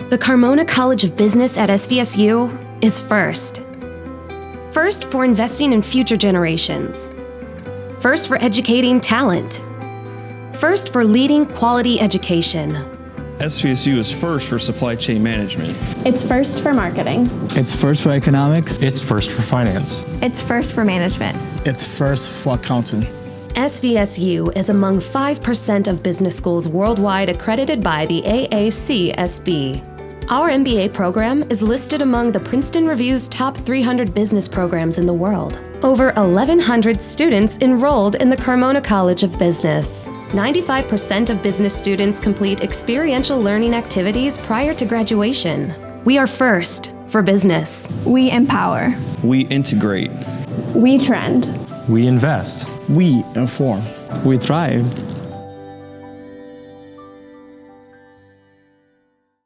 The Carmona College of Business at SVSU is first. First for investing in future generations. First for educating talent. First for leading quality education. SVSU is first for supply chain management. It's first for marketing. It's first for economics. It's first for finance. It's first for management. It's first for accounting. SVSU is among 5% of business schools worldwide accredited by the AACSB. Our MBA program is listed among the Princeton Review's top 300 business programs in the world. Over 1,100 students enrolled in the Carmona College of Business. 95% of business students complete experiential learning activities prior to graduation. We are first for business. We empower. We integrate. We trend. We invest. We inform. We thrive.